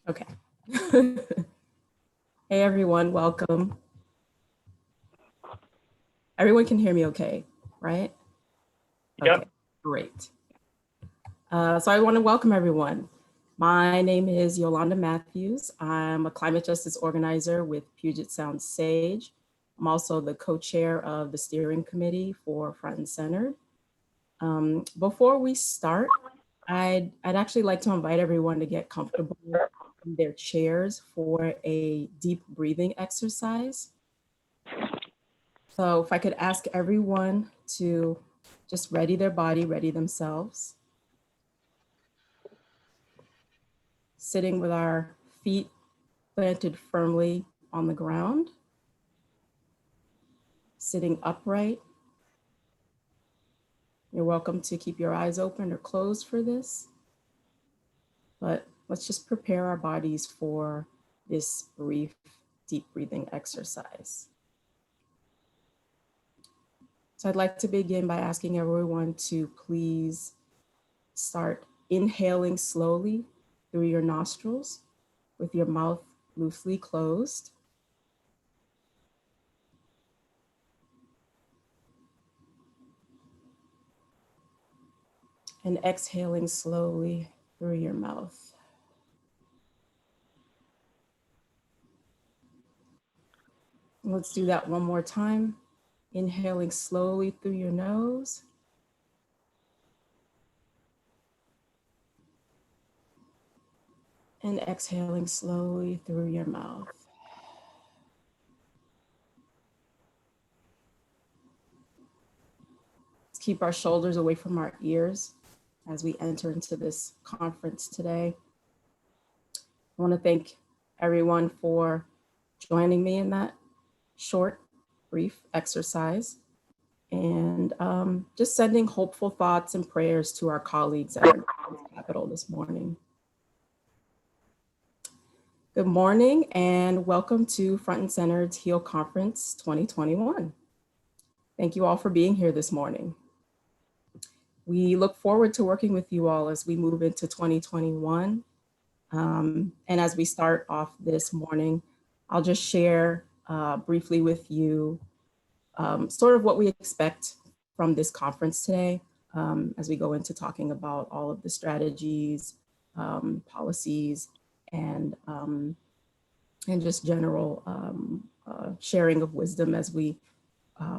Okay. Hey everyone, welcome. Everyone can hear me okay, right? Yep. Okay, great. So I want to welcome everyone. My name is Yolanda Matthews. I'm a climate justice organizer with Puget Sound SAGE. I'm also the co-chair of the steering committee for Front and Center. Before we start, I'd actually like to invite everyone to get comfortable in their chairs for a deep breathing exercise. So if I could ask everyone to just ready their body, ready themselves. Sitting with our feet planted firmly on the ground. Sitting upright. You're welcome to keep your eyes open or closed for this. But let's just prepare our bodies for this brief, deep breathing exercise. So I'd like to begin by asking everyone to please start inhaling slowly through your nostrils with your mouth loosely closed. And exhaling slowly through your mouth. Let's do that one more time. Inhaling slowly through your nose. And exhaling slowly through your mouth. Let's keep our shoulders away from our ears as we enter into this conference today. I want to thank everyone for joining me in that short, brief exercise. And just sending hopeful thoughts and prayers to our colleagues at our Capitol this morning. Good morning and welcome to Front and Center's HEAL Conference 2021. Thank you all for being here this morning. We look forward to working with you all as we move into 2021. And as we start off this morning, I'll just share briefly with you sort of what we expect from this conference today as we go into talking about all of the strategies, policies, and just general sharing of wisdom as we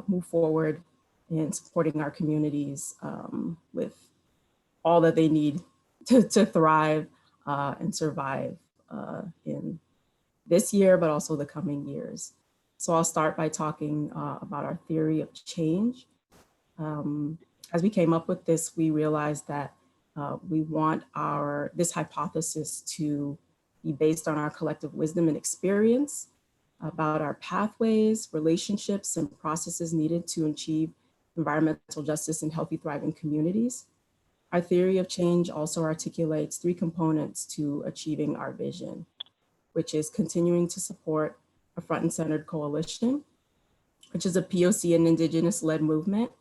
move forward in supporting our communities with all that they need to thrive and survive in this year, but also the coming years. So I'll start by talking about our theory of change. As we came up with this, we realized that we want this hypothesis to be based on our collective wisdom and experience about our pathways, relationships, and processes needed to achieve environmental justice in healthy, thriving communities. Our theory of change also articulates 3 components to achieving our vision, which is continuing to support a front and centered coalition, which is a POC and Indigenous-led movement,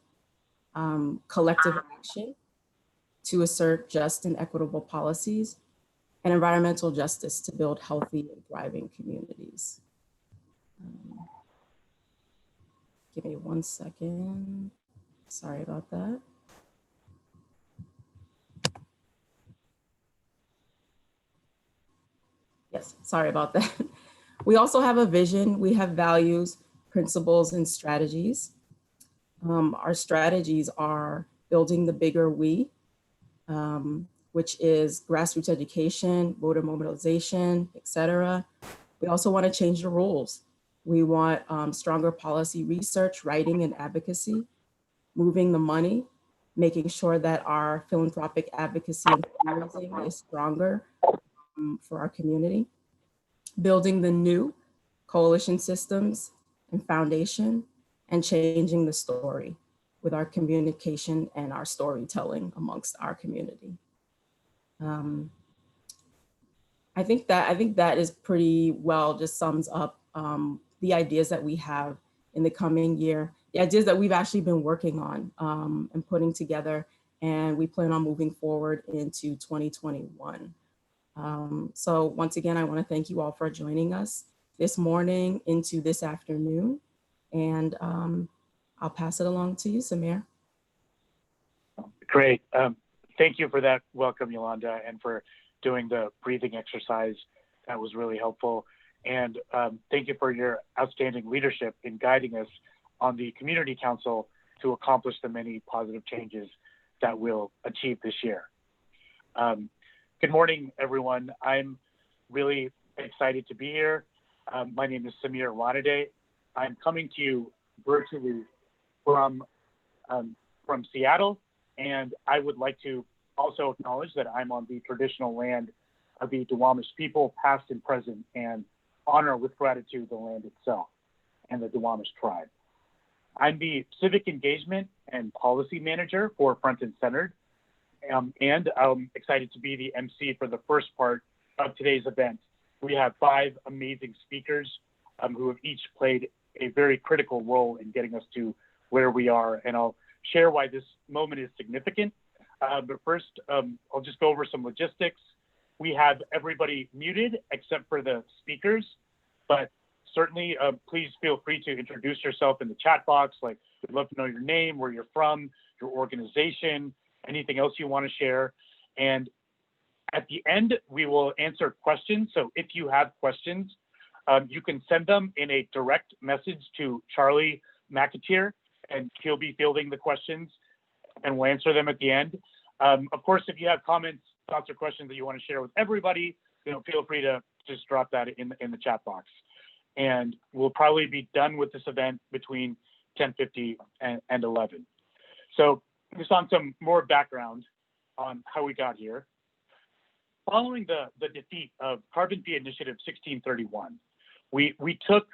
collective action to assert just and equitable policies, and environmental justice to build healthy and thriving communities. Give me 1 second. Sorry about that. Yes, sorry about that. We also have a vision. We have values, principles, and strategies. Our strategies are building the bigger we, which is grassroots education, voter mobilization, et cetera. We also want to change the rules. We want stronger policy research, writing, and advocacy, moving the money, making sure that our philanthropic advocacy and fundraising is stronger for our community, building the new coalition systems and foundation, and changing the story with our communication and our storytelling amongst our community. I think that is pretty well just sums up the ideas that we have in the coming year, the ideas that we've actually been working on and putting together, and we plan on moving forward into 2021. So once again, I want to thank you all for joining us this morning into this afternoon. And I'll pass it along to you, Samir. Great. Thank you for that welcome, Yolanda, and for doing the breathing exercise. That was really helpful. And thank you for your outstanding leadership in guiding us on the Community Council to accomplish the many positive changes that we'll achieve this year. Good morning, everyone. I'm really excited to be here. My name is Samir Hernandez. I'm coming to you virtually from Seattle, and I would like to also acknowledge that I'm on the traditional land of the Duwamish people, past and present, and honor with gratitude the land itself and the Duwamish tribe. I'm the Civic Engagement and Policy Manager for Front and Centered, and I'm excited to be the MC for the first part of today's event. We have 5 amazing speakers who have each played a very critical role in getting us to where we are, and I'll share why this moment is significant. But first, I'll just go over some logistics. We have everybody muted except for the speakers, but certainly please feel free to introduce yourself in the chat box. Like, we'd love to know your name, where you're from, your organization, anything else you want to share. And at the end, we will answer questions. So if you have questions, you can send them in a direct message to Charlie McAteer, and he'll be fielding the questions, and we'll answer them at the end. Of course, if you have comments, thoughts, or questions that you want to share with everybody, feel free to just drop that in the chat box. And we'll probably be done with this event between 10:50 and 11. So just on some more background on how we got here. Following the defeat of Carbon Fee Initiative 1631, we took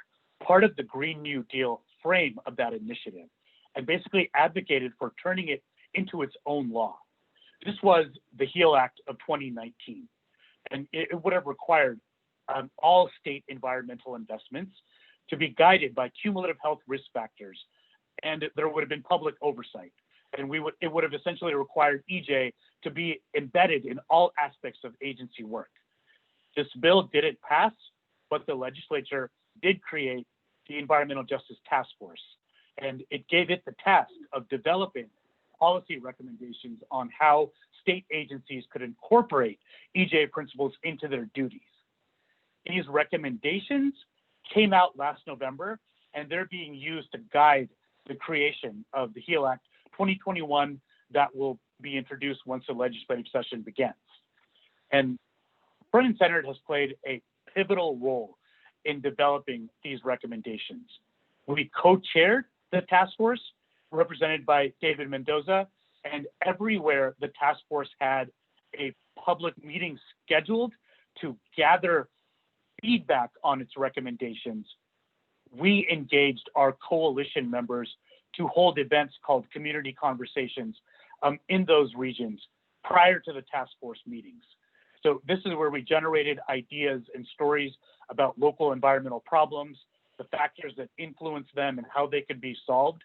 part of the Green New Deal frame of that initiative and basically advocated for turning it into its own law. This was the HEAL Act of 2019, and it would have required all state environmental investments to be guided by cumulative health risk factors, and there would have been public oversight. And it would have essentially required EJ to be embedded in all aspects of agency work. This bill didn't pass, but the legislature did create the Environmental Justice Task Force, and it gave it the task of developing policy recommendations on how state agencies could incorporate EJ principles into their duties. These recommendations came out last November, and they're being used to guide the creation of the HEAL Act 2021 that will be introduced once the legislative session begins. And Front and Centered has played a pivotal role in developing these recommendations. We co-chaired the task force, represented by David Mendoza, and everywhere the task force had a public meeting scheduled to gather feedback on its recommendations, we engaged our coalition members to hold events called community conversations in those regions prior to the task force meetings. So this is where we generated ideas and stories about local environmental problems, the factors that influence them and how they could be solved.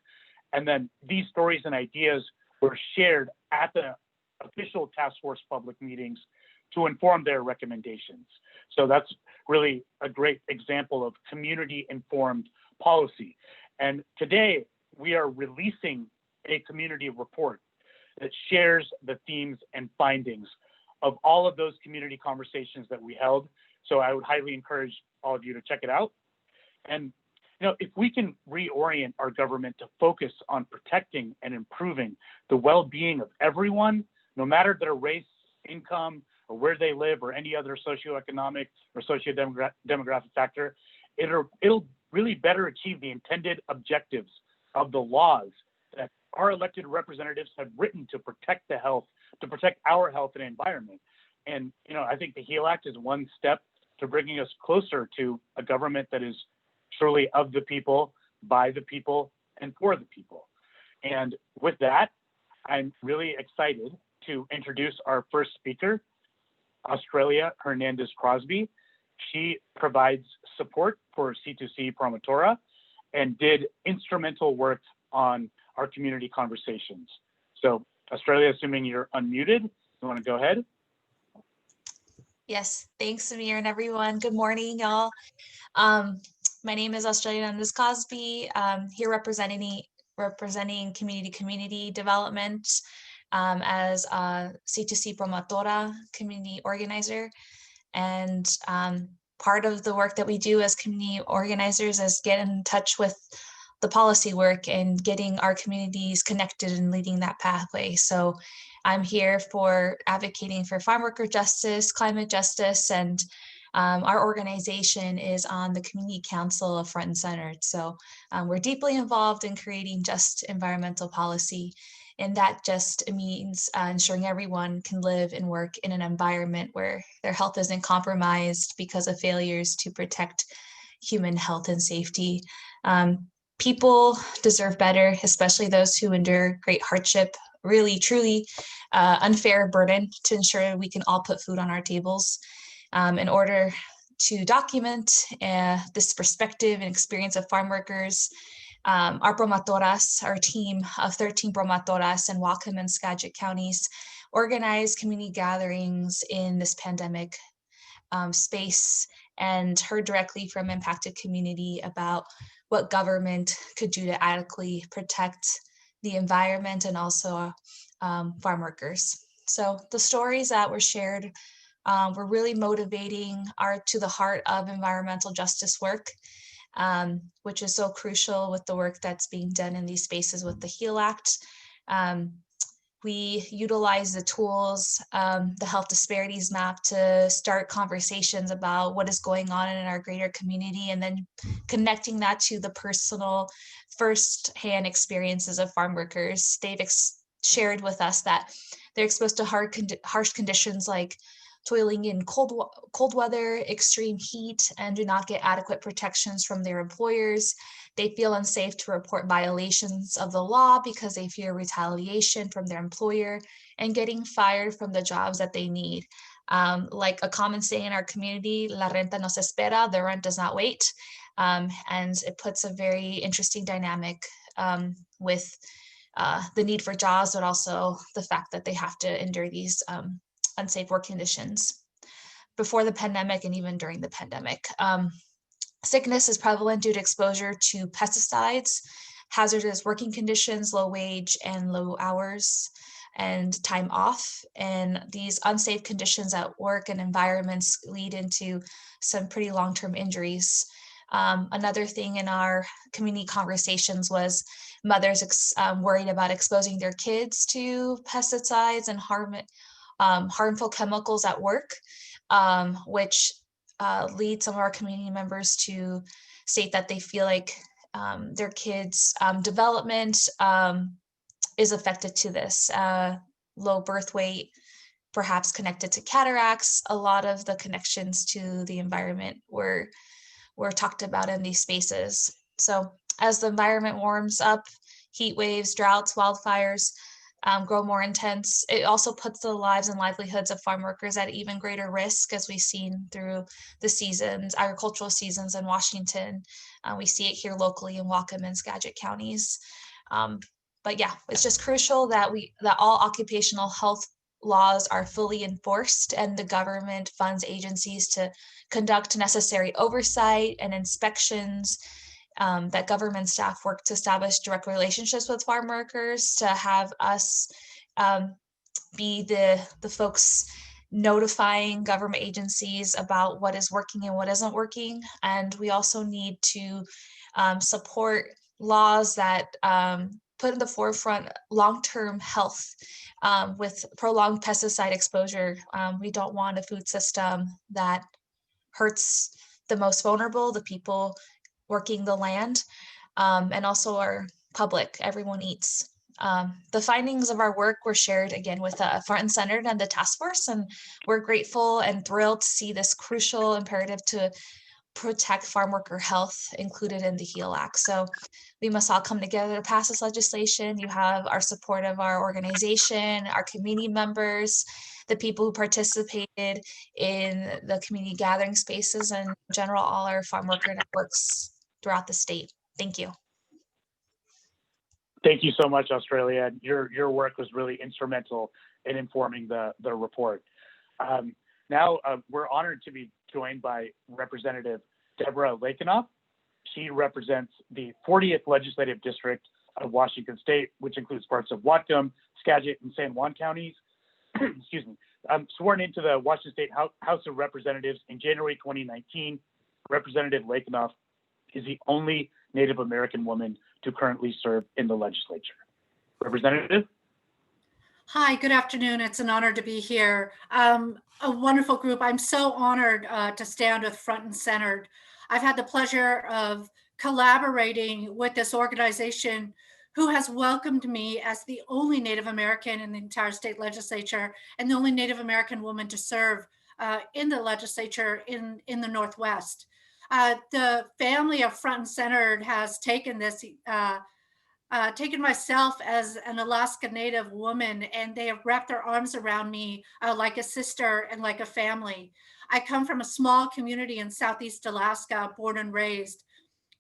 And then these stories and ideas were shared at the official task force public meetings to inform their recommendations. So that's really a great example of community-informed policy. And today, we are releasing a community report that shares the themes and findings of all of those community conversations that we held. So I would highly encourage all of you to check it out. And if we can reorient our government to focus on protecting and improving the well-being of everyone, no matter their race, income, or where they live, or any other socioeconomic or socio-demographic factor, it'll really better achieve the intended objectives of the laws that our elected representatives have written to protect the health, to protect our health and environment. And I think the HEAL Act is one step to bringing us closer to a government that is truly of the people, by the people, and for the people. And with that, I'm really excited to introduce our first speaker, Australia Hernandez Crosby. She provides support for C2C Promotora and did instrumental work on our community conversations. So Australia, assuming you're unmuted, you want to go ahead? Yes, thanks, Amir, and everyone. Good morning, y'all. Um, my name is Hernandez Crosby. Here representing community development as a C2C promotora, community organizer, and part of the work that we do as community organizers is get in touch with the policy work and getting our communities connected and leading that pathway. So I'm here for advocating for farm worker justice, climate justice, and our organization is on the Community Council of Front and Centered. So we're deeply involved in creating just environmental policy. And that just means ensuring everyone can live and work in an environment where their health isn't compromised because of failures to protect human health and safety. People deserve better, especially those who endure great hardship, really, truly unfair burden to ensure we can all put food on our tables. In order to document this perspective and experience of farm workers, our promotoras, our team of 13 promotoras in Whatcom and Skagit counties, organized community gatherings in this pandemic space and heard directly from impacted community about what government could do to adequately protect the environment and also farm workers. So the stories that were shared were really motivating, are to the heart of environmental justice work, which is so crucial with the work that's being done in these spaces with the HEAL Act. We utilize the tools, the health disparities map, to start conversations about what is going on in our greater community, and then connecting that to the personal first-hand experiences of farm workers. They've shared with us that they're exposed to harsh conditions like toiling in cold weather, extreme heat, and do not get adequate protections from their employers. They feel unsafe to report violations of the law because they fear retaliation from their employer and getting fired from the jobs that they need. Like a common saying in our community, la renta no se espera, the rent does not wait. And it puts a very interesting dynamic with the need for jobs, but also the fact that they have to endure these unsafe work conditions before the pandemic and even during the pandemic. Sickness is prevalent due to exposure to pesticides, hazardous working conditions, low wage and low hours, and time off. And these unsafe conditions at work and environments lead into some pretty long-term injuries. Another thing in our community conversations was mothers worried about exposing their kids to pesticides and harmful chemicals at work, which lead some of our community members to state that they feel like their kids' development is affected to this. Low birth weight, perhaps connected to cataracts. A lot of the connections to the environment were talked about in these spaces. So as the environment warms up, heat waves, droughts, wildfires grow more intense. It also puts the lives and livelihoods of farm workers at even greater risk, as we've seen through the seasons, agricultural seasons in Washington. We see it here locally in Whatcom and Skagit counties. But yeah, it's just crucial that all occupational health laws are fully enforced and the government funds agencies to conduct necessary oversight and inspections, that government staff work to establish direct relationships with farm workers, to have us be the folks notifying government agencies about what is working and what isn't working. And we also need to support laws that put in the forefront long-term health with prolonged pesticide exposure. We don't want a food system that hurts the most vulnerable, the people working the land, and also our public. Everyone eats. The findings of our work were shared again with Front and Centered and the task force, and we're grateful and thrilled to see this crucial imperative to protect farm worker health included in the HEAL Act. So we must all come together to pass this legislation. You have our support of our organization, our community members, the people who participated in the community gathering spaces, and in general, all our farm worker networks throughout the state. Thank you. Thank you so much, Australia. Your work was really instrumental in informing the report. Now we're honored to be joined by Representative Deborah Lakinov. She represents the 40th Legislative District of Washington State, which includes parts of Whatcom, Skagit, and San Juan counties. Excuse me. Sworn into the Washington State House of Representatives in January 2019, Representative Lakinov is the only Native American woman to currently serve in the legislature. Representative? Hi, good afternoon. It's an honor to be here. A wonderful group. I'm so honored to stand with Front and Centered. I've had the pleasure of collaborating with this organization who has welcomed me as the only Native American in the entire state legislature and the only Native American woman to serve in the legislature in the Northwest. The family of Front and Centered has taken this taken myself as an Alaska Native woman, and they have wrapped their arms around me like a sister and like a family. I come from a small community in Southeast Alaska, born and raised.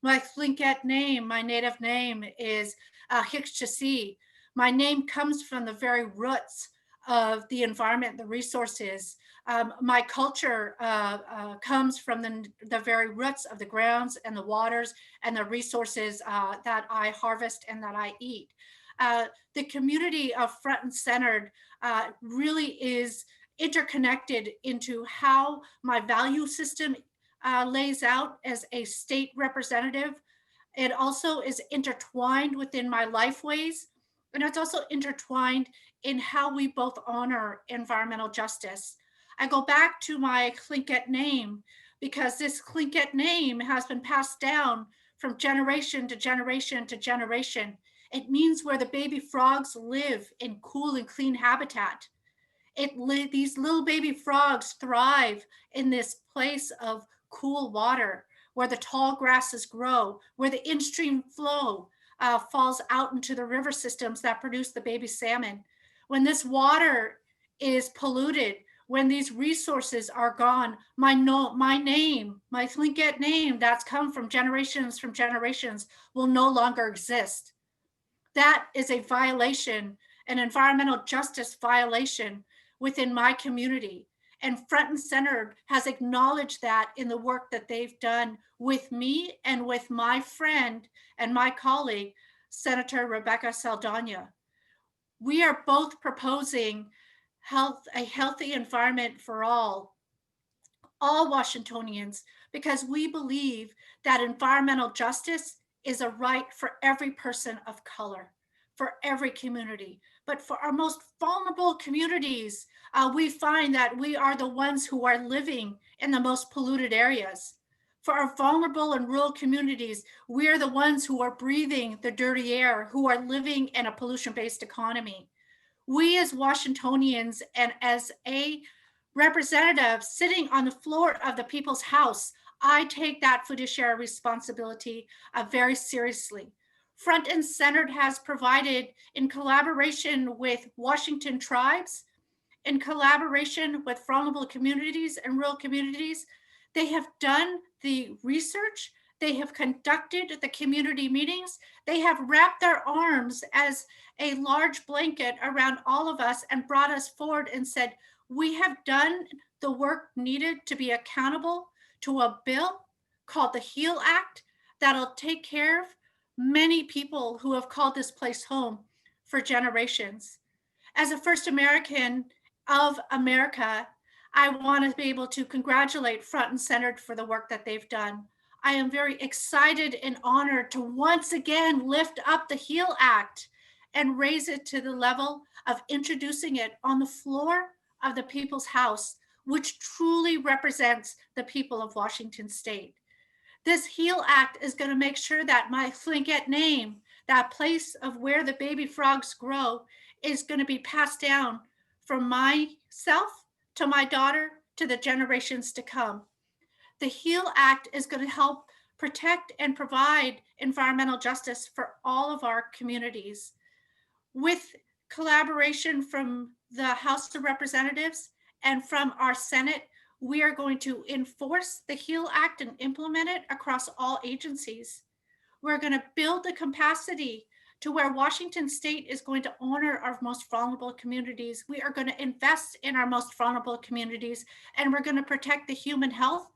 My Tlingit name, my native name is Hikshasi. My name comes from the very roots of the environment, the resources. My culture comes from the very roots of the grounds and the waters and the resources that I harvest and that I eat. The community of Front and Centered really is interconnected into how my value system lays out as a state representative. It also is intertwined within my life ways, and it's also intertwined in how we both honor environmental justice. I go back to my Tlingit name because this Tlingit name has been passed down from generation to generation to generation. It means where the baby frogs live in cool and clean habitat. These little baby frogs thrive in this place of cool water, where the tall grasses grow, where the in-stream flow falls out into the river systems that produce the baby salmon. When this water is polluted, when these resources are gone, my name, my Tlingit name that's come from generations will no longer exist. That is a violation, an environmental justice violation within my community. And Front and Centered has acknowledged that in the work that they've done with me and with my friend and my colleague, Senator Rebecca Saldana. We are both proposing a healthy environment for all Washingtonians, because we believe that environmental justice is a right for every person of color, for every community. But for our most vulnerable communities, we find that we are the ones who are living in the most polluted areas. For our vulnerable and rural communities, we are the ones who are breathing the dirty air, who are living in a pollution-based economy. We as Washingtonians and as a representative sitting on the floor of the People's House, I take that fiduciary responsibility very seriously. Front and Centered has provided, in collaboration with Washington tribes, in collaboration with vulnerable communities and rural communities, they have done the research, they have conducted the community meetings, they have wrapped their arms as a large blanket around all of us and brought us forward and said, we have done the work needed to be accountable to a bill called the HEAL Act that'll take care of many people who have called this place home for generations. As a first American of America, I want to be able to congratulate Front and Centered for the work that they've done. I am very excited and honored to once again lift up the HEAL Act and raise it to the level of introducing it on the floor of the People's House, which truly represents the people of Washington State. This HEAL Act is going to make sure that my Tlingit name, that place of where the baby frogs grow, is going to be passed down from myself to my daughter to the generations to come. The HEAL Act is going to help protect and provide environmental justice for all of our communities. With collaboration from the House of Representatives and from our Senate, we are going to enforce the HEAL Act and implement it across all agencies. We're going to build the capacity to where Washington State is going to honor our most vulnerable communities. We are going to invest in our most vulnerable communities, and we're going to protect the human health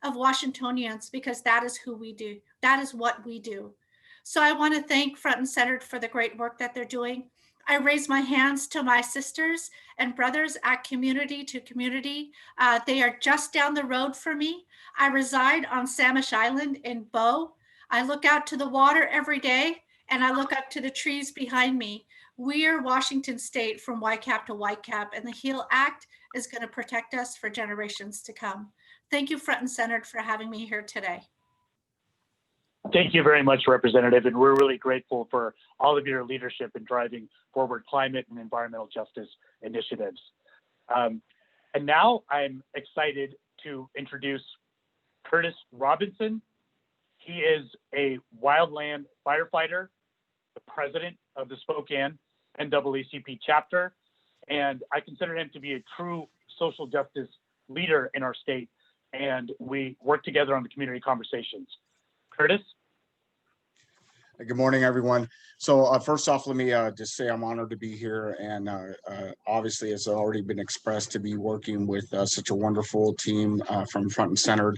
of Washingtonians, because that is who we do. That is what we do. So I want to thank Front and Centered for the great work that they're doing. I raise my hands to my sisters and brothers at Community to Community. They are just down the road for me. I reside on Samish Island in Bow. I look out to the water every day, and I look up to the trees behind me. We are Washington State from Whitecap to Whitecap, and the HEAL Act is going to protect us for generations to come. Thank you, Front and Centered, for having me here today. Thank you very much, Representative, and we're really grateful for all of your leadership in driving forward climate and environmental justice initiatives. And now I'm excited to introduce Curtis Robinson. He is a wildland firefighter, the president of the Spokane NAACP chapter, and I consider him to be a true social justice leader in our state, and we work together on the community conversations. Curtis? Good morning, everyone. So first off, let me just say I'm honored to be here, and obviously it's already been expressed to be working with such a wonderful team from Front and Centered,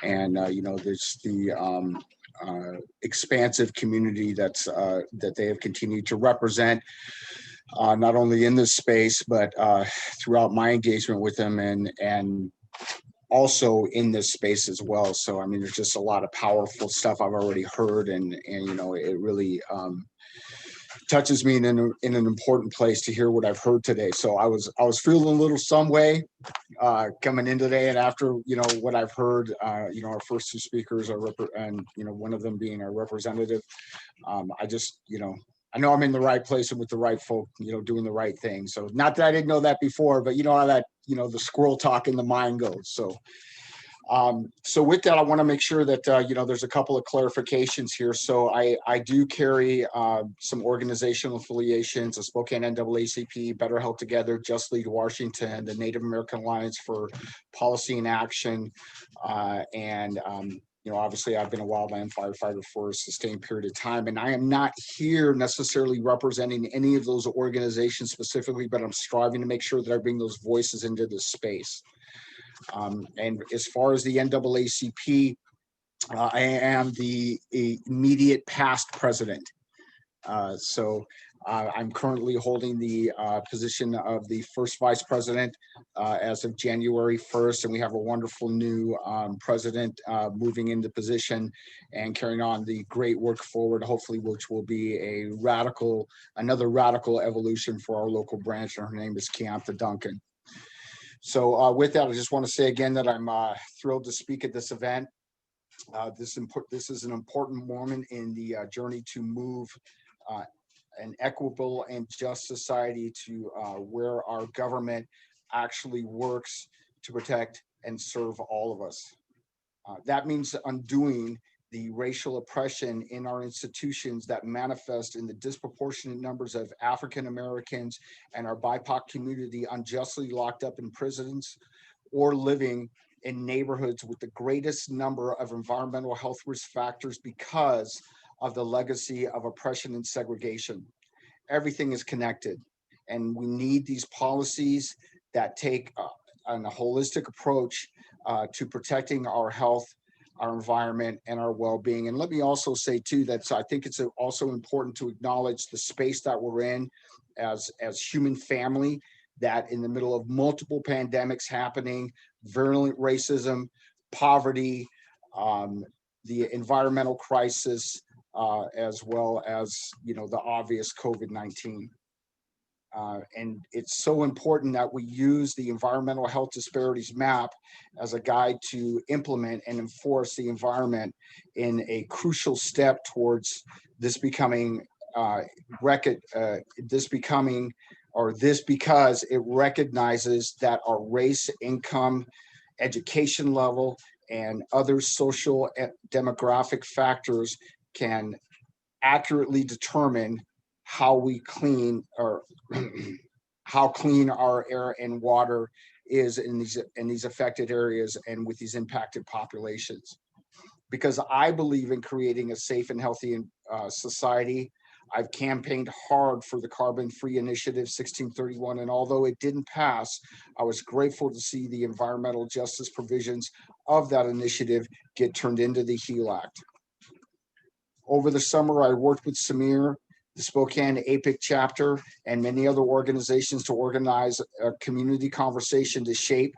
and you know, there's the expansive community that's that they have continued to represent, not only in this space but throughout my engagement with them, and also in this space as well. So I mean, there's just a lot of powerful stuff I've already heard, and you know, it really touches me in an important place to hear what I've heard today. So I was feeling a little some way coming in today, and after, you know, what I've heard, you know, our first two speakers are and you know, one of them being our representative, I just, you know, I know I'm in the right place and with the right folk, you know, doing the right thing. So not that I didn't know that before, but you know how that, you know, the squirrel talk in the mind goes. So, so with that, I want to make sure that, you know, there's a couple of clarifications here. So I do carry some organizational affiliations, the Spokane NAACP, Better Health Together, Just Lead Washington, the Native American Alliance for Policy and Action, and you know, obviously I've been a wildland firefighter for a sustained period of time, and I am not here necessarily representing any of those organizations specifically, but I'm striving to make sure that I bring those voices into this space. And as far as the NAACP, I am the immediate past president. So I'm currently holding the position of the first vice president as of January 1st, and we have a wonderful new president moving into position and carrying on the great work forward, hopefully, which will be another radical evolution for our local branch, and her name is Keantha Duncan. So with that, I just want to say again that I'm thrilled to speak at this event. This is an important moment in the journey to move an equitable and just society to where our government actually works to protect and serve all of us. That means undoing the racial oppression in our institutions that manifest in the disproportionate numbers of African Americans and our BIPOC community unjustly locked up in prisons or living in neighborhoods with the greatest number of environmental health risk factors because of the legacy of oppression and segregation. Everything is connected, and we need these policies that take a holistic approach to protecting our health, our environment, and our well-being. And let me also say too that I think it's also important to acknowledge the space that we're in as human family, that in the middle of multiple pandemics happening, virulent racism, poverty, the environmental crisis, as well as, you know, the obvious COVID-19. And it's so important that we use the environmental health disparities map as a guide to implement and enforce the environment in a crucial step towards this becoming because it recognizes that our race, income, education level, and other social and demographic factors can accurately determine how we clean, or how clean our air and water is in these affected areas and with these impacted populations. Because I believe in creating a safe and healthy society, I've campaigned hard for the carbon-free initiative 1631, and although it didn't pass, I was grateful to see the environmental justice provisions of that initiative get turned into the HEAL Act. Over the summer, I worked with Samir, the Spokane APIC chapter, and many other organizations to organize a community conversation to shape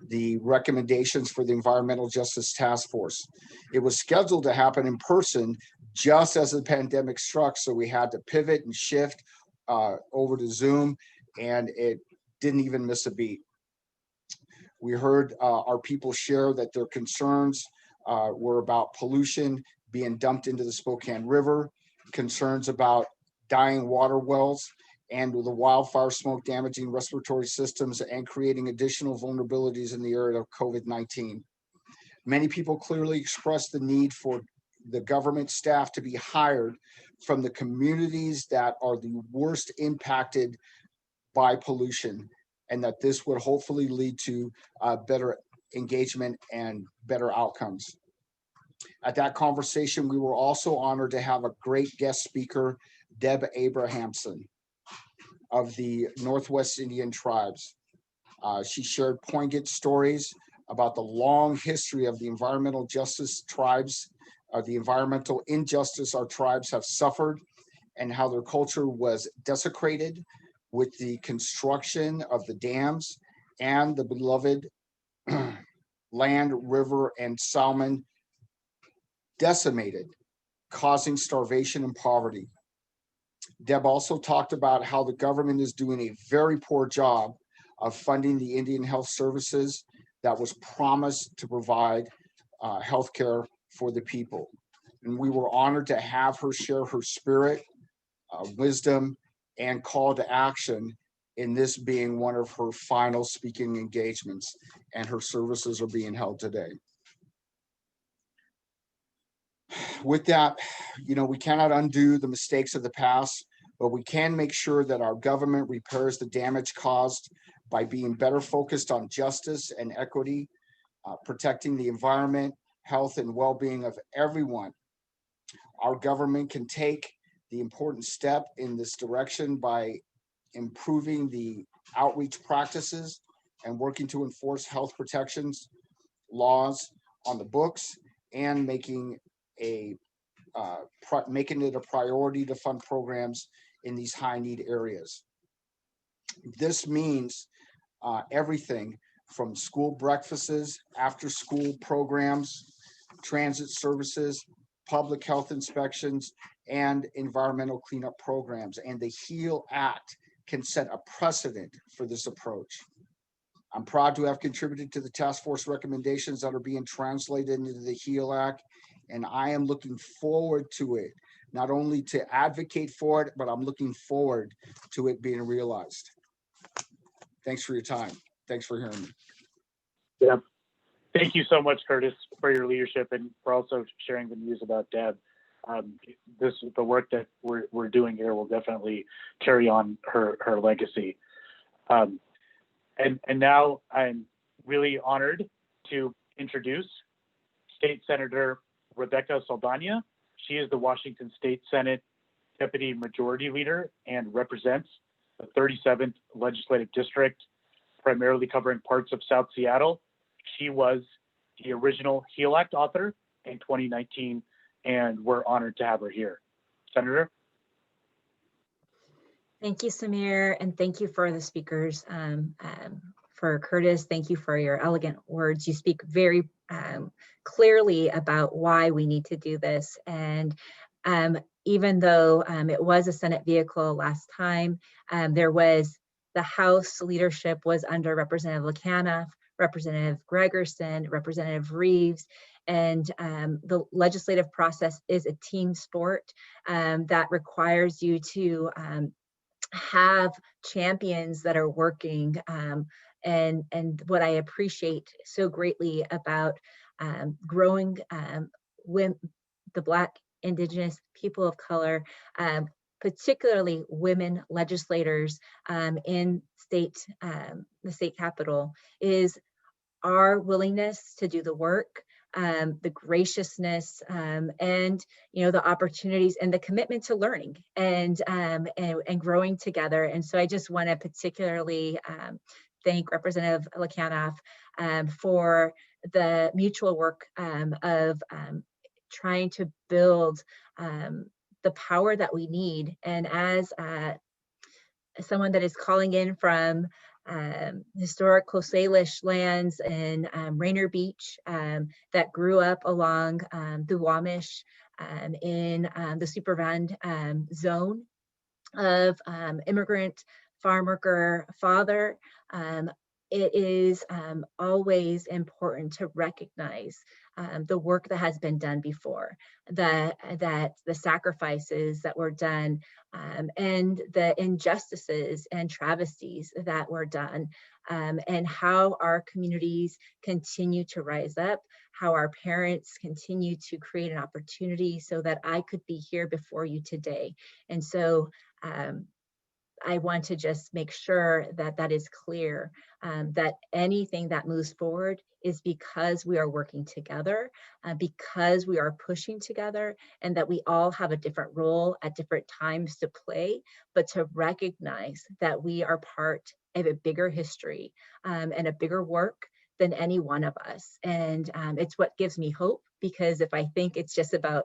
the recommendations for the Environmental Justice Task Force. It was scheduled to happen in person just as the pandemic struck, so we had to pivot and shift over to Zoom, and it didn't even miss a beat. We heard our people share that their concerns were about pollution being dumped into the Spokane River, concerns about dying water wells, and the wildfire smoke damaging respiratory systems and creating additional vulnerabilities in the area of COVID-19. Many people clearly expressed the need for the government staff to be hired from the communities that are the worst impacted by pollution, and that this would hopefully lead to better engagement and better outcomes. At that conversation, we were also honored to have a great guest speaker, Deb Abrahamson of the Northwest Indian tribes. She shared poignant stories about the long history of the environmental justice tribes, the environmental injustice our tribes have suffered, and how their culture was desecrated with the construction of the dams and the beloved land, river, and salmon decimated, causing starvation and poverty. Deb also talked about how the government is doing a very poor job of funding the Indian Health Services that was promised to provide healthcare for the people. And we were honored to have her share her spirit, wisdom, and call to action in this being one of her final speaking engagements, and her services are being held today. With that, we cannot undo the mistakes of the past, but we can make sure that our government repairs the damage caused by being better focused on justice and equity, protecting the environment, health, and well-being of everyone. Our government can take the important step in this direction by improving the outreach practices and working to enforce health protections laws on the books, and making it a priority to fund programs in these high need areas. This means everything from school breakfasts, after school programs, transit services, public health inspections, and environmental cleanup programs. And the HEAL Act can set a precedent for this approach. I'm proud to have contributed to the task force recommendations that are being translated into the HEAL Act, and I am looking forward to it, not only to advocate for it, but I'm looking forward to it being realized. Thanks for your time. Thanks for hearing me. Yeah. Thank you so much, Curtis, for your leadership and for also sharing the news about Deb. The work that we're doing here will definitely carry on her legacy. And now I'm really honored to introduce State Senator Rebecca Saldana. She is the Washington State Senate Deputy Majority Leader and represents the 37th Legislative District, primarily covering parts of South Seattle. She was the original HEAL Act author in 2019, and we're honored to have her here. Senator? Thank you, Samir, and thank you for the speakers. For Curtis, thank you for your elegant words. You speak very clearly about why we need to do this. And even though it was a Senate vehicle last time, there was the House leadership was under Representative Lakinov, Representative Gregerson, Representative Reeves, and the legislative process is a team sport that requires you to have champions that are working. And what I appreciate so greatly about growing the Black, Indigenous, people of color, particularly women legislators in the state capitol, is our willingness to do the work, the graciousness, and the opportunities and the commitment to learning and growing together. And so I just want to particularly thank Representative Lakinov for the mutual work of trying to build the power that we need. And as someone that is calling in from historic Coast Salish lands in Rainier Beach that grew up along the Wamish in the Superfund zone of immigrant farm worker father, it is always important to recognize the work that has been done before, that the sacrifices that were done, and the injustices and travesties that were done, and how our communities continue to rise up, how our parents continue to create an opportunity so that I could be here before you today. And so I want to just make sure that that is clear, that anything that moves forward is because we are working together, because we are pushing together, and that we all have a different role at different times to play, but to recognize that we are part of a bigger history and a bigger work than any one of us. And it's what gives me hope, because if I think it's just about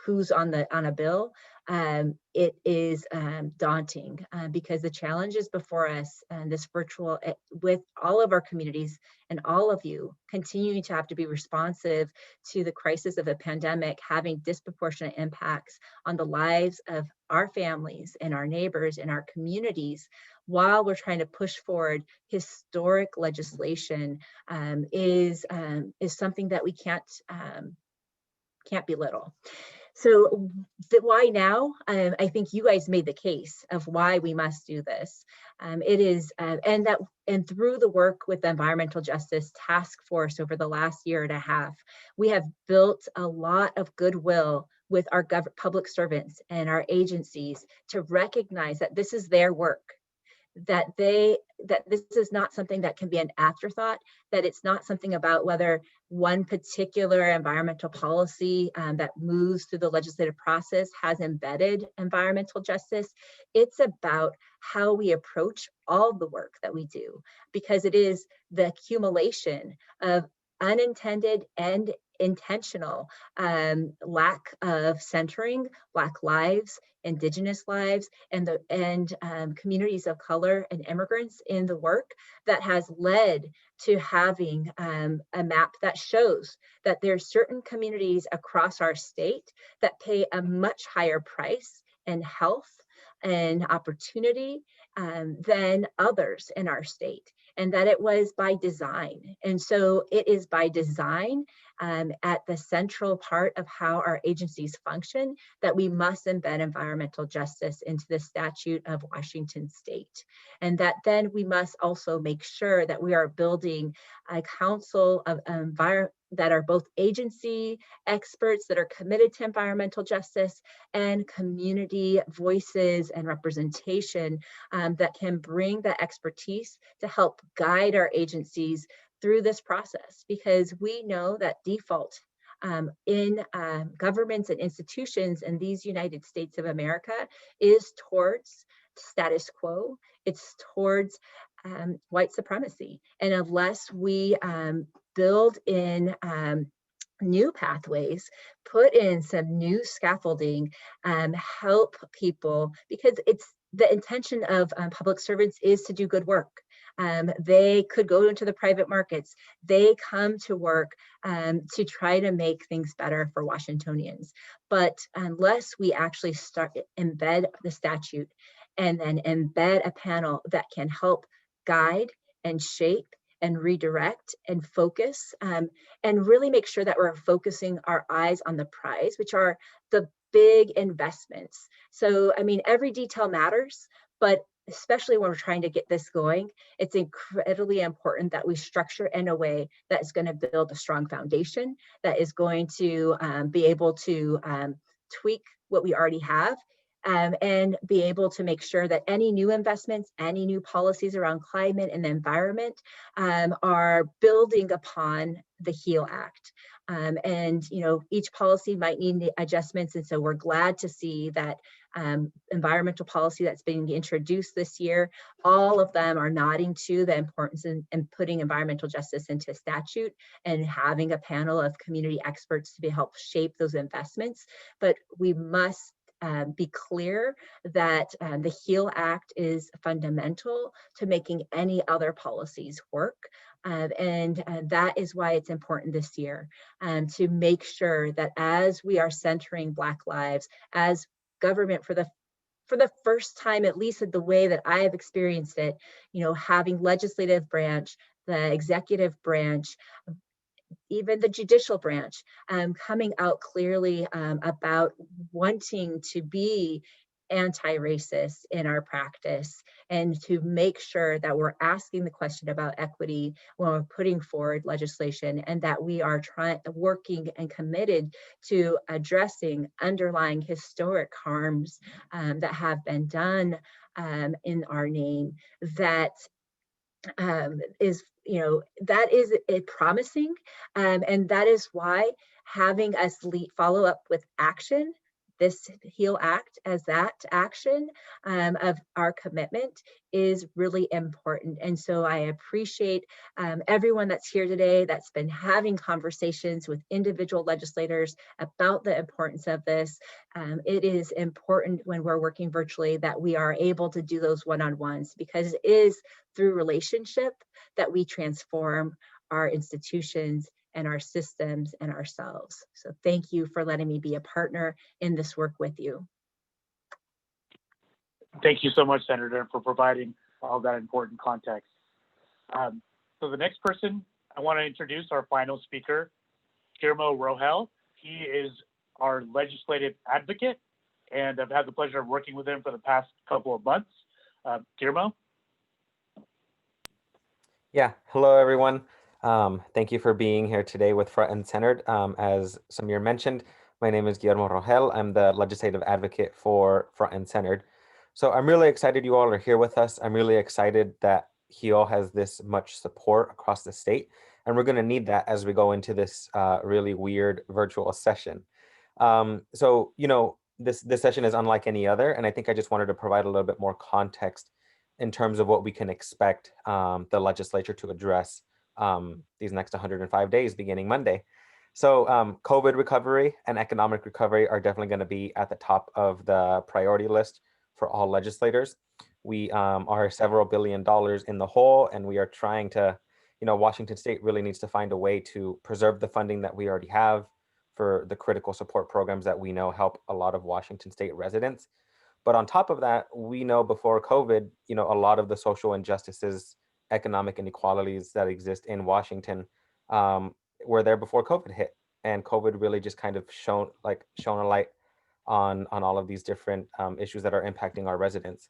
who's on a bill, it is daunting, because the challenges before us and this virtual, with all of our communities and all of you continuing to have to be responsive to the crisis of a pandemic, having disproportionate impacts on the lives of our families and our neighbors and our communities, while we're trying to push forward historic legislation, is something that we can't belittle. So why now? I think you guys made the case of why we must do this. It is, and through the work with the Environmental Justice Task Force over the last year and a half, we have built a lot of goodwill with our public servants and our agencies to recognize that this is their work, that this is not something that can be an afterthought, that it's not something about whether one particular environmental policy that moves through the legislative process has embedded environmental justice. It's about how we approach all the work that we do, because it is the accumulation of unintended and intentional lack of centering Black lives, Indigenous lives, and communities of color and immigrants in the work that has led to having a map that shows that there are certain communities across our state that pay a much higher price in health and opportunity than others in our state, and that it was by design. And so it is by design at the central part of how our agencies function that we must embed environmental justice into the statute of Washington state. And that then we must also make sure that we are building a council of that are both agency experts that are committed to environmental justice and community voices and representation that can bring that expertise to help guide our agencies through this process, because we know that default in governments and institutions in these United States of America is towards status quo. It's towards white supremacy. And unless we build in new pathways, put in some new scaffolding, help people, because it's the intention of public servants is to do good work. They could go into the private markets. They come to work to try to make things better for Washingtonians. But unless we actually embed the statute and then embed a panel that can help guide and shape and redirect and focus, and really make sure that we're focusing our eyes on the prize, which are the big investments. So, I mean, every detail matters, but especially when we're trying to get this going, it's incredibly important that we structure in a way that is going to build a strong foundation, that is going to be able to tweak what we already have, and be able to make sure that any new investments, any new policies around climate and the environment are building upon the HEAL Act. And each policy might need adjustments, and so we're glad to see that environmental policy that's being introduced this year, all of them are nodding to the importance in putting environmental justice into statute and having a panel of community experts to help shape those investments. But we must be clear that the HEAL Act is fundamental to making any other policies work. And that is why it's important this year to make sure that as we are centering Black lives, as government for the first time, at least in the way that I have experienced it, having legislative branch, the executive branch, even the judicial branch coming out clearly about wanting to be anti-racist in our practice, and to make sure that we're asking the question about equity when we're putting forward legislation, and that we are working and committed to addressing underlying historic harms that have been done in our name. That is promising, and that is why having us follow up with action, this HEAL Act as that action of our commitment, is really important. And so I appreciate everyone that's here today that's been having conversations with individual legislators about the importance of this. It is important when we're working virtually that we are able to do those one-on-ones, because it is through relationship that we transform our institutions and our systems and ourselves. So thank you for letting me be a partner in this work with you. Thank you so much, Senator, for providing all that important context. So the next person I want to introduce, our final speaker, Guillermo Rogel. He is our legislative advocate, and I've had the pleasure of working with him for the past couple of months. Guillermo? Yeah, hello everyone. Thank you for being here today with Front and Centered. As Samir mentioned, my name is Guillermo Rogel. I'm the legislative advocate for Front and Centered. So I'm really excited you all are here with us. I'm really excited that HEAL has this much support across the state, and we're going to need that as we go into this really weird virtual session. So, this session is unlike any other, and I think I just wanted to provide a little bit more context in terms of what we can expect the legislature to address these next 105 days beginning Monday. So COVID recovery and economic recovery are definitely going to be at the top of the priority list for all legislators. We are several $billion in the hole, and we are trying to, Washington State really needs to find a way to preserve the funding that we already have for the critical support programs that we know help a lot of Washington State residents. But on top of that, we know before COVID, a lot of the social injustices, economic inequalities that exist in Washington were there before COVID hit. And COVID really just kind of shone a light on all of these different issues that are impacting our residents.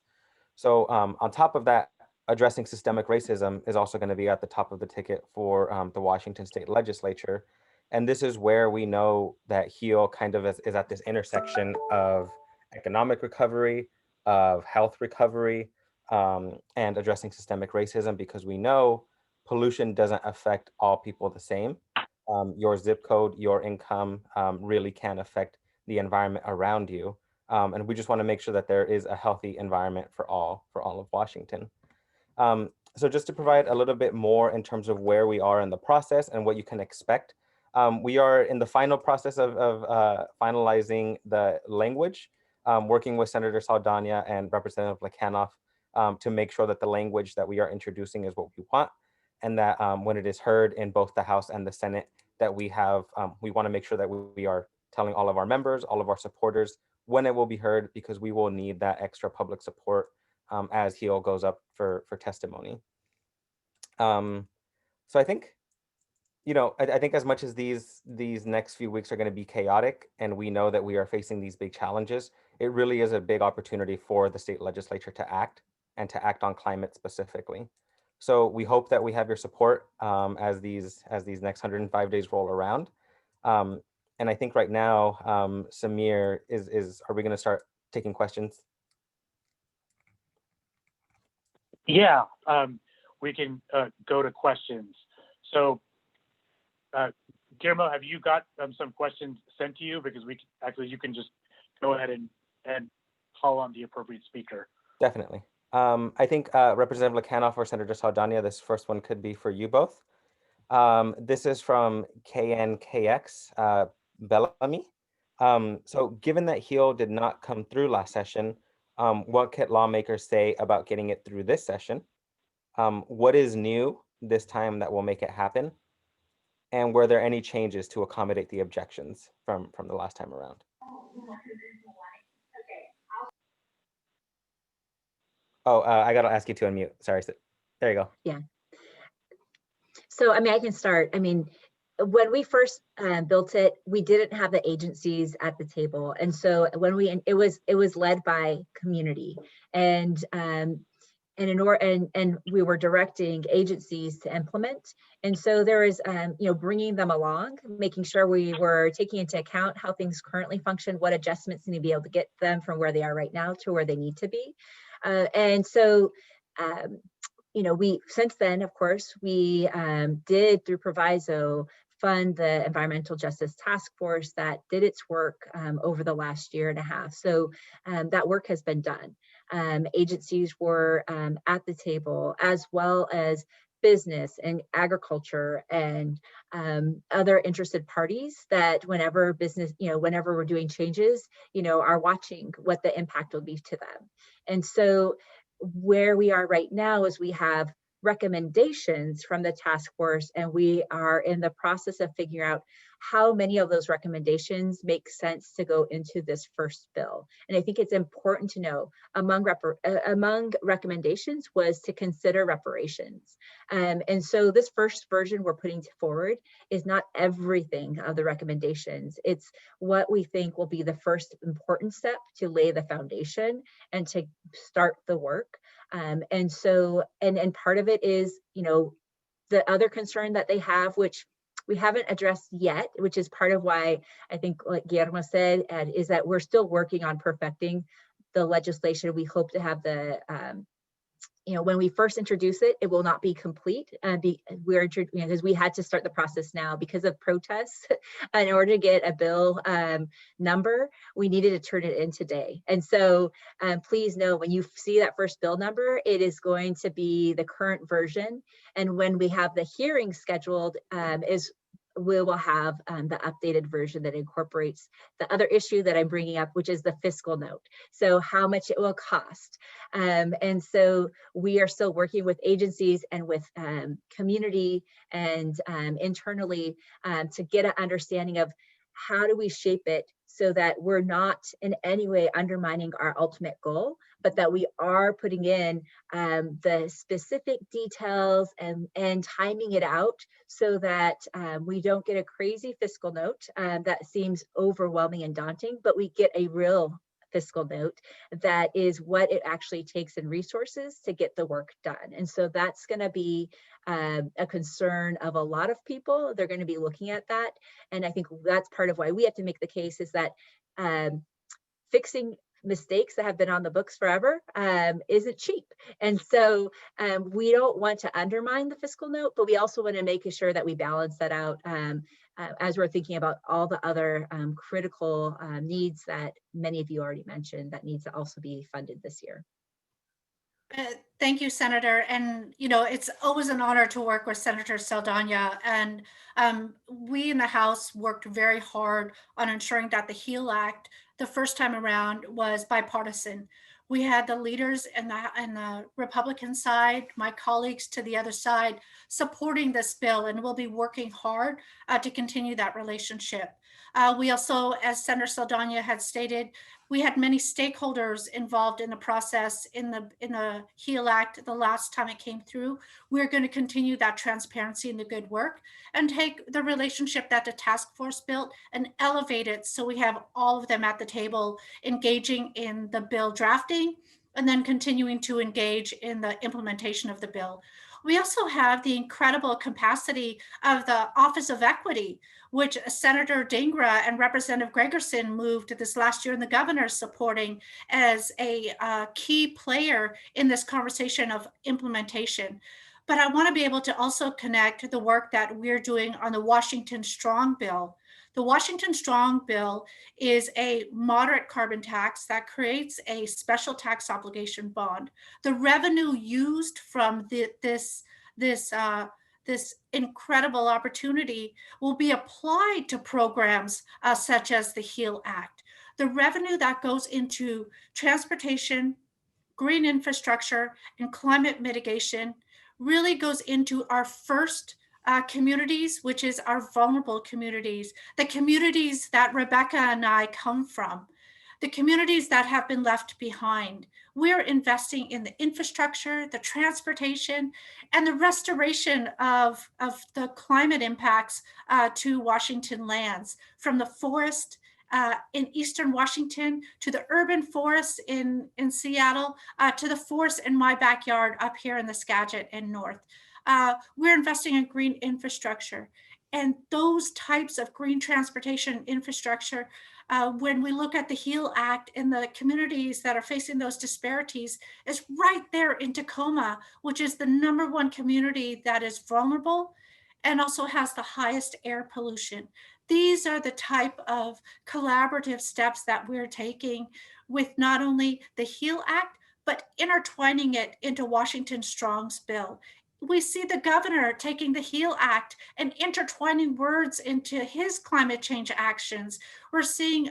So on top of that, addressing systemic racism is also going to be at the top of the ticket for the Washington State Legislature. And this is where we know that HEAL kind of is at this intersection of economic recovery, of health recovery, and addressing systemic racism, because we know pollution doesn't affect all people the same. Your zip code, your income really can affect the environment around you. And we just want to make sure that there is a healthy environment for all of Washington. So just to provide a little bit more in terms of where we are in the process and what you can expect. We are in the final process of finalizing the language, working with Senator Saldana and Representative Lakinov to make sure that the language that we are introducing is what we want, and that when it is heard in both the House and the Senate, that we want to make sure that we are telling all of our members, all of our supporters, when it will be heard, because we will need that extra public support as HEAL goes up for testimony. So I think, I think as much as these next few weeks are going to be chaotic, and we know that we are facing these big challenges, it really is a big opportunity for the state legislature to act, and to act on climate specifically. So we hope that we have your support as these next 105 days roll around. And I think right now, Samir, are we going to start taking questions. Yeah, we can go to questions. So, Guillermo, have you got some questions sent to you? Because you can just go ahead and call on the appropriate speaker. Definitely. I think Representative Lakinov or Senator Saldana, this first one could be for you both. This is from KNKX Bellamy. So given that HEAL did not come through last session, what could lawmakers say about getting it through this session? What is new this time that will make it happen? And were there any changes to accommodate the objections from the last time around? Oh, I got to ask you to unmute. Sorry. There you go. Yeah. So, I mean, I can start. I mean, when we first built it, we didn't have the agencies at the table. And so when it was led by community, and we were directing agencies to implement. And so there is, bringing them along, making sure we were taking into account how things currently function, what adjustments need to be able to get them from where they are right now to where they need to be. We, since then, of course, we did through proviso fund the Environmental Justice Task Force that did its work over the last year and a half. So that work has been done. Agencies were at the table, as well as business and agriculture and other interested parties that whenever we're doing changes, are watching what the impact will be to them. And so where we are right now is we have recommendations from the task force, and we are in the process of figuring out how many of those recommendations make sense to go into this first bill. And I think it's important to know among recommendations was to consider reparations. And so this first version we're putting forward is not everything of the recommendations. It's what we think will be the first important step to lay the foundation and to start the work. And part of it is, the other concern that they have, which we haven't addressed yet, which is part of why I think, like Guillermo said, is that we're still working on perfecting the legislation. We hope to have the, when we first introduce it, it will not be complete because we had to start the process now because of protests. In order to get a bill number, we needed to turn it in today. And so please know when you see that first bill number, it is going to be the current version. And when we have the hearing scheduled, we will have the updated version that incorporates the other issue that I'm bringing up, which is the fiscal note. So how much it will cost. And so we are still working with agencies and with community and internally to get an understanding of how do we shape it so that we're not in any way undermining our ultimate goal, but that we are putting in the specific details and timing it out so that we don't get a crazy fiscal note that seems overwhelming and daunting, but we get a real fiscal note that is what it actually takes in resources to get the work done. And so that's going to be a concern of a lot of people. They're going to be looking at that. And I think that's part of why we have to make the case is that fixing mistakes that have been on the books forever isn't cheap. And so we don't want to undermine the fiscal note, but we also want to make sure that we balance that out as we're thinking about all the other critical needs that many of you already mentioned that needs to also be funded this year. Thank you, Senator. And, it's always an honor to work with Senator Saldana. And we in the House worked very hard on ensuring that the HEAL Act, the first time around, was bipartisan. We had the leaders in the Republican side, my colleagues to the other side, supporting this bill, and we'll be working hard to continue that relationship. We also, as Senator Saldana had stated, we had many stakeholders involved in the process in the HEAL Act the last time it came through. We're going to continue that transparency and the good work and take the relationship that the task force built and elevate it so we have all of them at the table engaging in the bill drafting and then continuing to engage in the implementation of the bill. We also have the incredible capacity of the Office of Equity, which Senator Dingra and Representative Gregerson moved this last year, and the governor supporting as a key player in this conversation of implementation. But I want to be able to also connect the work that we're doing on the Washington Strong Bill. The Washington Strong Bill is a moderate carbon tax that creates a special tax obligation bond. The revenue used from this incredible opportunity will be applied to programs such as the HEAL Act. The revenue that goes into transportation, green infrastructure, and climate mitigation really goes into our first communities, which is our vulnerable communities, the communities that Rebecca and I come from, the communities that have been left behind. We're investing in the infrastructure, the transportation, and the restoration of the climate impacts to Washington lands, from the forest in Eastern Washington to the urban forests in Seattle to the forest in my backyard up here in the Skagit and north. We're investing in green infrastructure, and those types of green transportation infrastructure, when we look at the HEAL Act and the communities that are facing those disparities, is right there in Tacoma, which is the #1 community that is vulnerable and also has the highest air pollution. These are the type of collaborative steps that we're taking with not only the HEAL Act, but intertwining it into Washington Strong's bill. We see the governor taking the HEAL Act and intertwining words into his climate change actions. We're seeing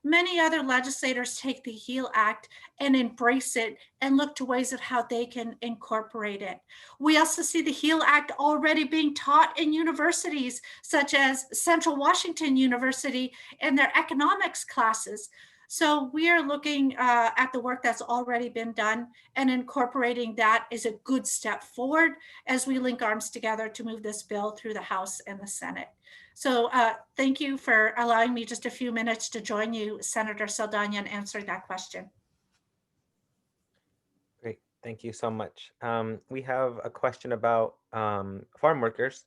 many other legislators take the HEAL Act and embrace it and look to ways of how they can incorporate it. We also see the HEAL Act already being taught in universities, such as Central Washington University in their economics classes. So we are looking at the work that's already been done, and incorporating that is a good step forward as we link arms together to move this bill through the House and the Senate. So thank you for allowing me just a few minutes to join you, Senator Saldana, in answering that question. Great, thank you so much. We have a question about farm workers.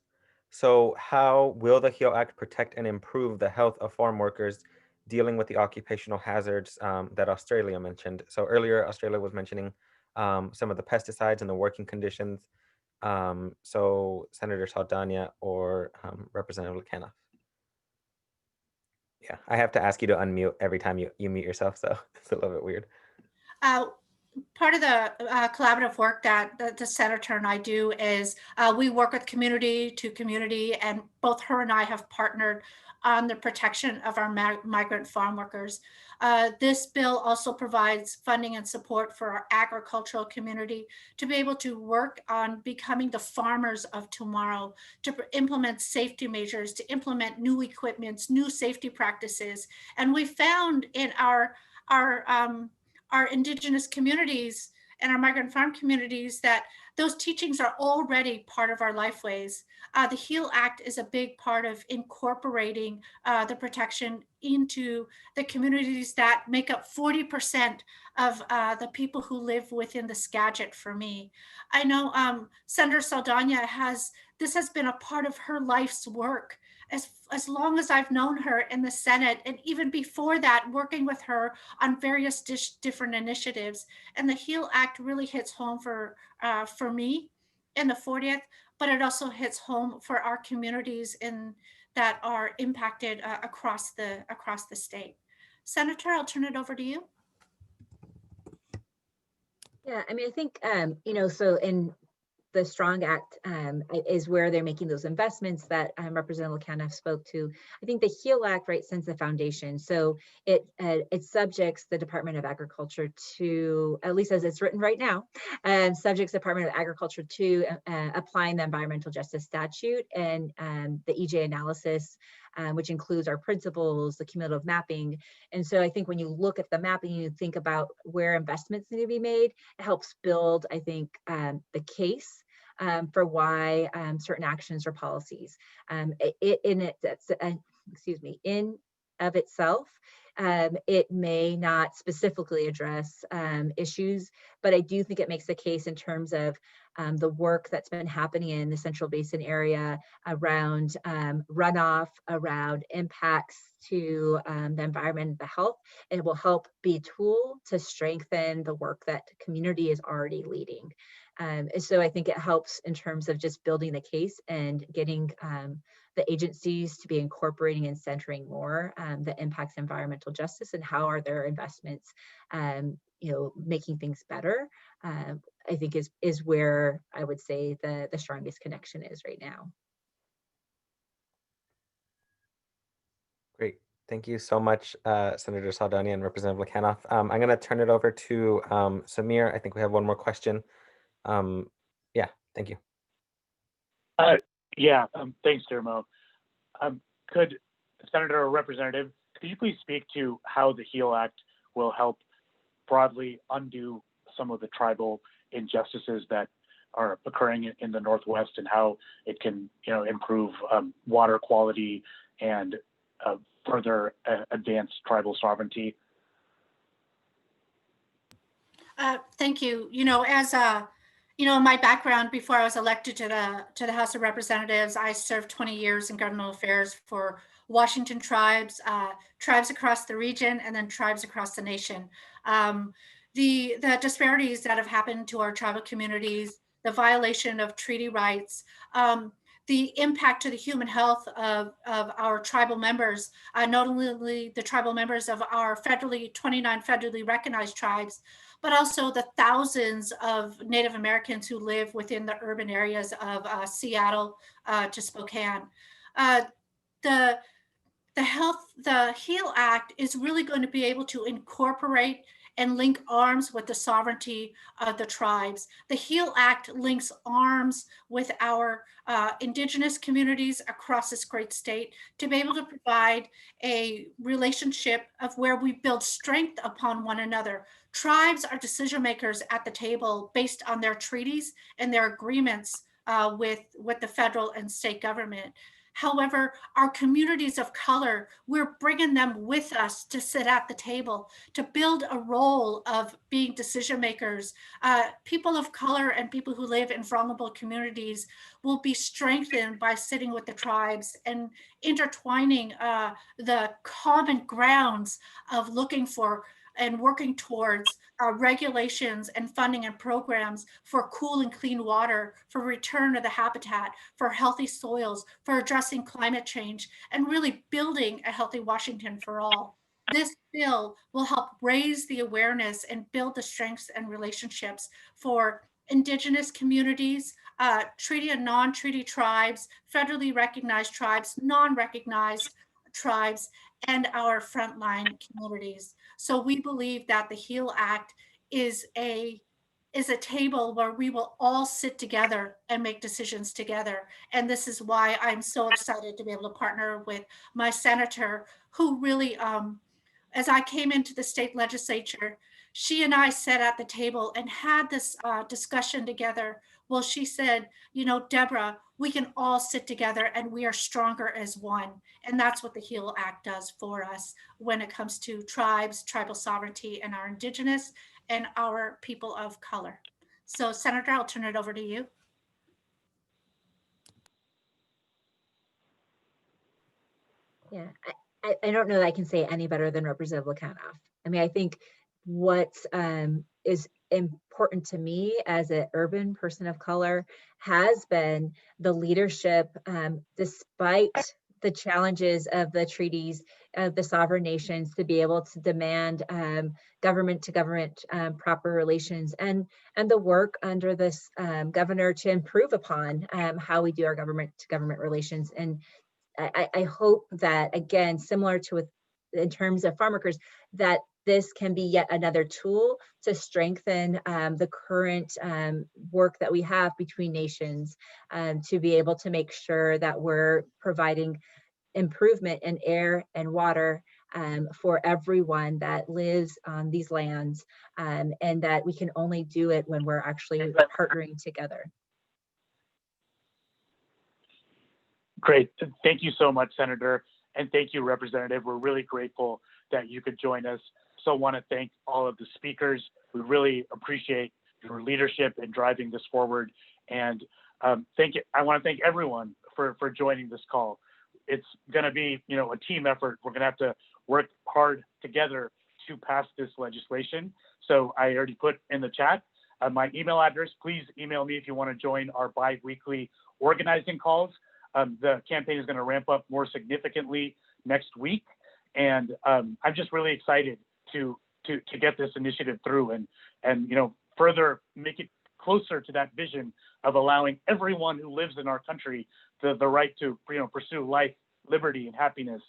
So how will the HEAL Act protect and improve the health of farm workers dealing with the occupational hazards that Australia mentioned? So earlier, Australia was mentioning some of the pesticides and the working conditions. So Senator Saldana or Representative Lakinov. Yeah, I have to ask you to unmute every time you mute yourself, so it's a little bit weird. Part of the collaborative work that the Senator and I do is we work with community to community, and both her and I have partnered on the protection of our migrant farm workers. This bill also provides funding and support for our agricultural community to be able to work on becoming the farmers of tomorrow, to implement safety measures, to implement new equipments, new safety practices. And we found in our Indigenous communities and our migrant farm communities that those teachings are already part of our lifeways. The HEAL Act is a big part of incorporating the protection into the communities that make up 40% of the people who live within the Skagit for me. I know Senator Saldana this has been a part of her life's work. As long as I've known her in the Senate, and even before that, working with her on various different initiatives. And the HEAL Act really hits home for me in the 40th, but it also hits home for our communities that are impacted across the state. Senator, I'll turn it over to you. Yeah, I mean, I think, so in the Strong Act is where they're making those investments that Representative Lakinov spoke to. I think the HEAL Act, right, sends the foundation. So it subjects the Department of Agriculture to, at least as it's written right now, subjects the Department of Agriculture to applying the environmental justice statute and the EJ analysis, which includes our principles, the cumulative mapping. And so I think when you look at the mapping, you think about where investments need to be made, it helps build, I think, the case for why certain actions or policies. In of itself, it may not specifically address issues, but I do think it makes a case in terms of the work that's been happening in the Central Basin area around runoff, around impacts to the environment and the health. It will help be a tool to strengthen the work that the community is already leading. And so I think it helps in terms of just building the case and getting the agencies to be incorporating and centering more that impacts environmental justice and how are their investments making things better. I think is where I would say the strongest connection is right now. Great. Thank you so much, Senator Saldana and Representative Lakinov. I'm going to turn it over to Samir. I think we have one more question. Yeah, thank you. Thanks, Dermo. Could Senator or Representative, could you please speak to how the HEAL Act will help broadly undo some of the tribal injustices that are occurring in the Northwest, and how it can, improve water quality and further advance tribal sovereignty? Thank you. As my background before I was elected to the House of Representatives, I served 20 years in governmental affairs for Washington tribes, tribes across the region, and then tribes across the nation. The disparities that have happened to our tribal communities, the violation of treaty rights, the impact to the human health of our tribal members, not only the tribal members of our 29 federally recognized tribes, but also the thousands of Native Americans who live within the urban areas of Seattle to Spokane. The HEAL Act is really going to be able to incorporate and link arms with the sovereignty of the tribes. The HEAL Act links arms with our Indigenous communities across this great state to be able to provide a relationship of where we build strength upon one another. Tribes are decision makers at the table based on their treaties and their agreements with the federal and state government. However, our communities of color, we're bringing them with us to sit at the table, to build a role of being decision makers. People of color and people who live in vulnerable communities will be strengthened by sitting with the tribes and intertwining the common grounds of looking for and working towards regulations and funding and programs for cool and clean water, for return of the habitat, for healthy soils, for addressing climate change, and really building a healthy Washington for all. This bill will help raise the awareness and build the strengths and relationships for Indigenous communities, treaty and non-treaty tribes, federally recognized tribes, non-recognized tribes, and our frontline communities. So we believe that the HEAL Act is a table where we will all sit together and make decisions together. And this is why I'm so excited to be able to partner with my senator, who really, as I came into the state legislature, she and I sat at the table and had this discussion together. Well, she said, Deborah, we can all sit together and we are stronger as one. And that's what the HEAL Act does for us when it comes to tribes, tribal sovereignty, and our Indigenous and our people of color. So Senator, I'll turn it over to you. Yeah, I don't know that I can say any better than Representative Lakinov. I mean, I think what is important to me as an urban person of color has been the leadership, despite the challenges of the treaties of the sovereign nations, to be able to demand government to government proper relations, and the work under this governor to improve upon how we do our government to government relations. And I hope that, again, similar to in terms of farm workers, that this can be yet another tool to strengthen the current work that we have between nations, to be able to make sure that we're providing improvement in air and water for everyone that lives on these lands, and that we can only do it when we're actually partnering together. Great. Thank you so much, Senator. And thank you, Representative. We're really grateful that you could join us. So I want to thank all of the speakers. We really appreciate your leadership in driving this forward. And I want to thank everyone for joining this call. It's going to be, a team effort. We're going to have to work hard together to pass this legislation. So I already put in the chat my email address. Please email me if you want to join our bi-weekly organizing calls. The campaign is going to ramp up more significantly next week. And I'm just really excited to get this initiative through and further make it closer to that vision of allowing everyone who lives in our country the right to pursue life, liberty, and happiness.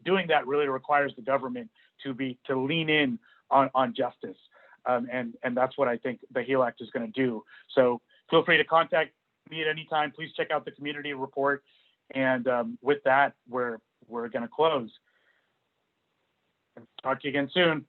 Doing that really requires the government to lean in on justice, and that's what I think the HEAL Act is going to do. So feel free to contact me at any time. Please check out the community report, and with that, we're going to close. Talk to you again soon.